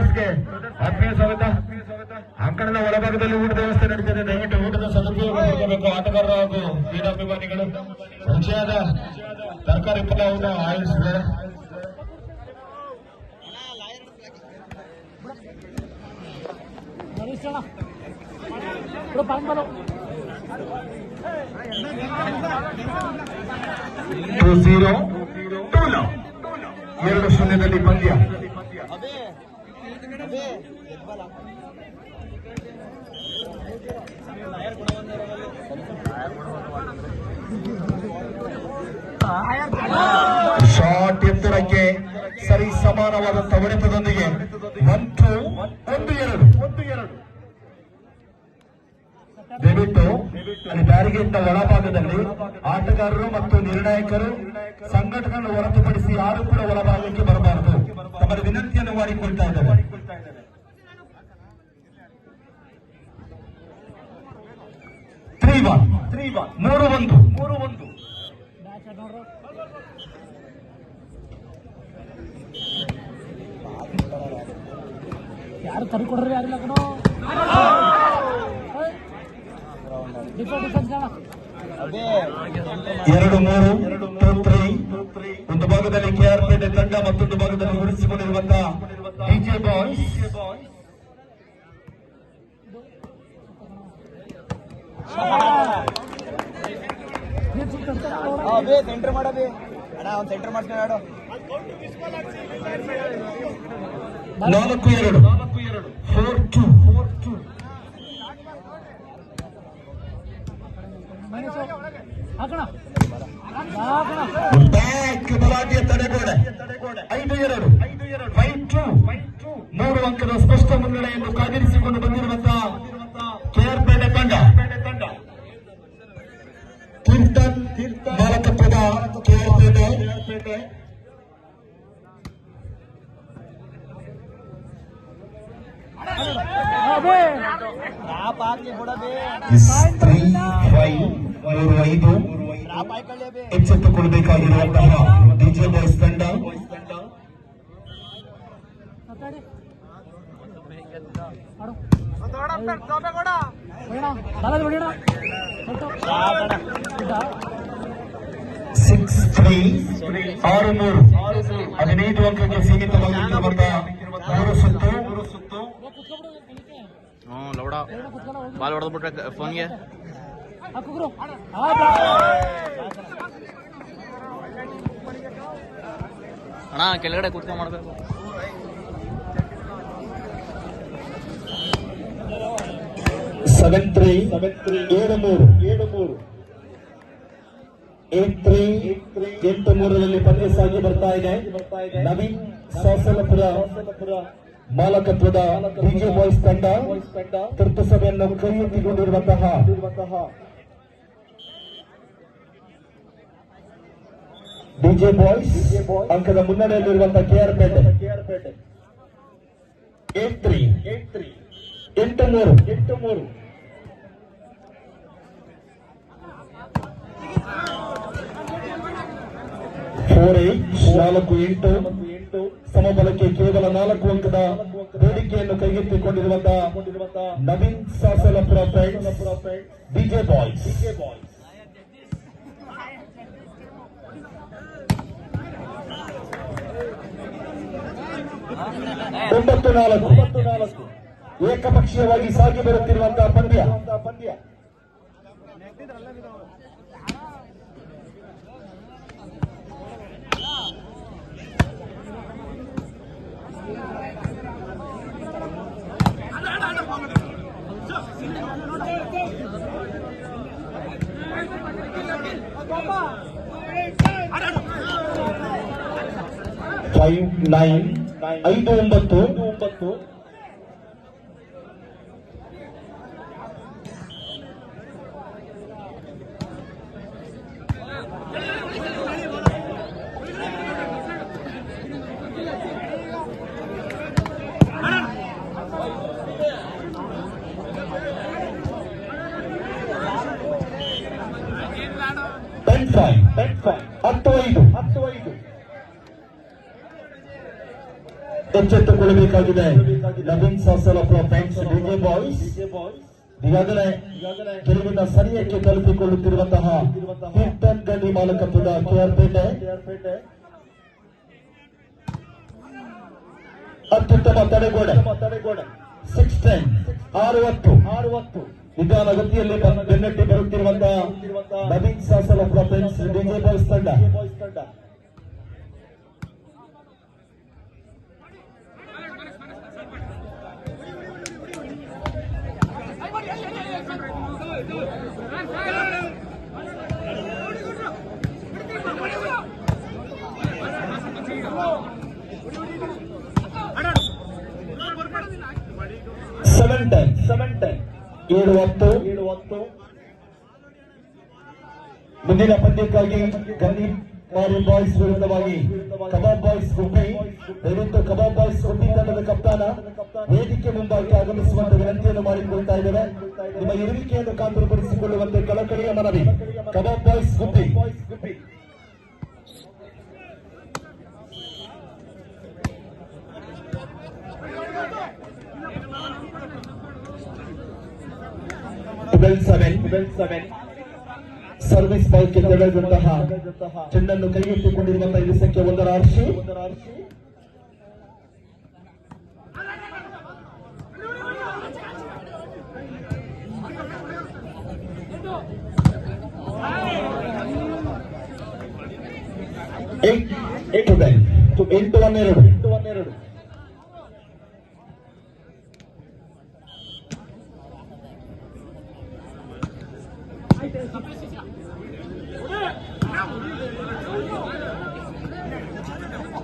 ಬ್ರದರ್ಸ್ಗೆ ಆತ್ಮೀಯ ಸ್ವಾಗತ. ಅಂಕಣದ ಒಳಭಾಗದಲ್ಲಿ ಊಟದ ವ್ಯವಸ್ಥೆ ನಡೀತಿದೆ. ದಯವಿಟ್ಟು ಊಟದ ಸದುಪಯೋಗ ಪಡ್ಕೋಬೇಕು ಆಟಗಾರರು ಹಾಗೂ ಕ್ರೀಡಾಭಿಮಾನಿಗಳು. ರುಚಿಯಾದ ತರಕಾರಿ ಪಲಾವ್ ಆಯೋಜಿಸಿದೆ. ಎರಡು ಶೂನ್ಯದಲ್ಲಿ ಪಂದ್ಯ. ಶಾಟ್ ಎತ್ತರಕ್ಕೆ ಸರಿ ಸಮಾನವಾದಂತಹ ಹೊಡೆತದೊಂದಿಗೆ 1-2. ದಯವಿಟ್ಟು ಅಲ್ಲಿ ಬ್ಯಾರಿಗೇಡ್ನ ಒಳಭಾಗದಲ್ಲಿ ಆಟಗಾರರು ಮತ್ತು ನಿರ್ಣಾಯಕರು ಸಂಘಟನೆಗಳನ್ನು ಹೊರತುಪಡಿಸಿ ಯಾರು ಕೂಡ ಒಳಭಾಗಕ್ಕೆ ಬರಬಾರದು. ತಮ್ಮ ವಿನಂತಿಯನ್ನು ಮಾಡಿಕೊಳ್ತಾ ಇದ್ದಾರೆ. 3-1. ಯಾರು ಕರಿ ಕೊಡ್ರಿ ಯಾರಿಲ್ಲ ಕಣೋ. 2-3 ಒಂದು ಭಾಗದಲ್ಲಿ ಕೆಆರ್ಪೇಟೆ ತಂಡ, ಮತ್ತೊಂದು ಭಾಗದಲ್ಲಿ ಉಳಿಸಿಕೊಂಡಿರುವಂತಹ ಡಿಜೆ ಬಾಯ್ಸ್. ಸೆಂಟರ್ ಮಾಡಬೇ ಅಣ್ಣ, ಅವ್ನು ಸೆಂಟರ್ ಮಾಡ್ತಾನೆ ಆಡೋ. 4-2 4-2. ಬಲಾಢ್ಯ ತಡೆಗೋಡೆ. 5-2 5-2. 3 ಅಂಕದ ಸ್ಪಷ್ಟ ಮುನ್ನಡೆಯನ್ನು ಕಾದಿರಿಸಿಕೊಂಡು ಬಂದಿರುವಂತಹ ಕೆಆರ್ಪೇಟೆ ತಂಡ. ಕೀರ್ತನ್ ಮಾಲಕತ್ವದ ಕೆಆರ್ಪೇಟೆ. ಎಚ್ಚೆತ್ತುಕೊಳ್ಬೇಕಾಗಿರುವಂತಹ ಡಿಜೆ ಬಾಯ್ಸ್ ತಂಡ. ಆರು 15 ಅಂಕಕ್ಕೆ ಸೀಮಿತವಾಗಿರುವಂತಹ 3 ಸುತ್ತು. ಬಾಲ್ ಹೊಡೆದ್ಬಿಟ್ರೆ ಫೋನ್ಗೆ. ಅಣ್ಣ ಕೆಳಗಡೆ ಕೂತ್ಕೊಂಡ್ ಮಾಡ್ಬೇಕು. 7-3 7-3 8-3 ಪಂದ್ಯ ಸಾಗಿ ಬರ್ತಾ ಇದೆ. ನವೀನ್ ಸಾಸಲಪುರ ಮಾಲಕತ್ವದ ಡಿಜೆ ಬಾಯ್ಸ್ ತಂಡ ತುರ್ತು ಸಭೆಯನ್ನು ಕೈ ಎತ್ತಿಕೊಂಡಿರುವಂತಹ ಡಿಜೆ ಬಾಯ್ಸ್ ಅಂಕದ ಮುನ್ನಡೆಯಲ್ಲಿರುವಂತಹ ಕೆಆರ್ಪೇಟೆ. 8-3 8-3 4-8 ಸಮಬಲಕ್ಕೆ ಕೇವಲ 4 ಅಂಕದ ಬೇಡಿಕೆಯನ್ನು ಕೈಗೆತ್ತಿಕೊಂಡಿರುವಂತಹ ನವೀನ್ ಸಾಸಲಪುರ ಡಿಜೆ ಬಾಯ್ಸ್. 9-4 ಏಕಪಕ್ಷೀಯವಾಗಿ ಸಾಗಿ ಬರುತ್ತಿರುವಂತಹ ಪಂದ್ಯ. 5-9 5-9 10-5 10-5 10-5 ಎಚ್ಚೆತ್ತುಕೊಳ್ಳಬೇಕಾಗಿದೆ. ನವೀನ್ ಸಾಸಲಪ್ಪ ಫ್ರೆಂಡ್ಸ್ ಡಿಜೆ ಬಾಯ್ಸ್ ಈಗಾಗಲೇ ಗೆಲುವಿನ ಸರಿಯಕ್ಕೆ ತಲುಪಿಕೊಳ್ಳುತ್ತಿರುವಂತಹ ಕೀರ್ತನ್ ಗಂಡಿ ಮಾಲಕತ್ವದ ಕೆಆರ್ ಪೇಟೆ ಅತ್ಯುತ್ತಮ ತಡೆಗೋಡೆ 6-10 60 ನಿಧಾನಗತಿಯಲ್ಲಿ ಬೆನ್ನಟ್ಟಿ ಬರುತ್ತಿರುವಂತಹ ನವೀನ್ ಸಾಸಲಪ್ಪ ಫ್ರೆಂಡ್ಸ್ ಡಿಜೆ ಬಾಯ್ಸ್ ತಂಡ. ಸೆವೆನ್ ಟೆನ್ 7-10 ಮುಂದಿನ ಪಂದ್ಯಕ್ಕಾಗಿ ಗನ್ನಿ ಮಾರಿ ಬಾಯ್ಸ್ ವಿರುದ್ಧವಾಗಿ ಕಬಾಬ್ ಬಾಯ್ಸ್ ಗುಬ್ಬಿ. ದಯವಿಟ್ಟು ಕಬಾಬ್ ಬಾಯ್ಸ್ ಗುಬ್ಬಿ ತಂಡದ ಕಪ್ತಾನ ವೇದಿಕೆ ಮುಂಭಾಗಕ್ಕೆ ಆಗಮಿಸುವಂತೆ ವಿನಂತಿಯನ್ನು ಮಾಡಿಕೊಳ್ತಾ ಇದ್ದೇವೆ. ನಿಮ್ಮ ಇರುವಿಕೆಯನ್ನು ಖಾತರಿಪಡಿಸಿಕೊಳ್ಳುವಂತೆ ಕಳಕಳಿಯ ಮನವಿ. ಕಬಾಬ್ ಬಾಯ್ಸ್ ಗುಬ್ಬಿ. ಸರ್ವಿಸ್ ಬಾಯ್ಗೆ ತೆಗೆದಂತಹ ಚೆಂಡನ್ನು ಕೈಗೆತ್ತಿಕೊಂಡಿರುವಂತಹ ಇದು ಸಂಖ್ಯೆ 1ರ ಆರ್ಷಿ. ಎಂಟು 8-12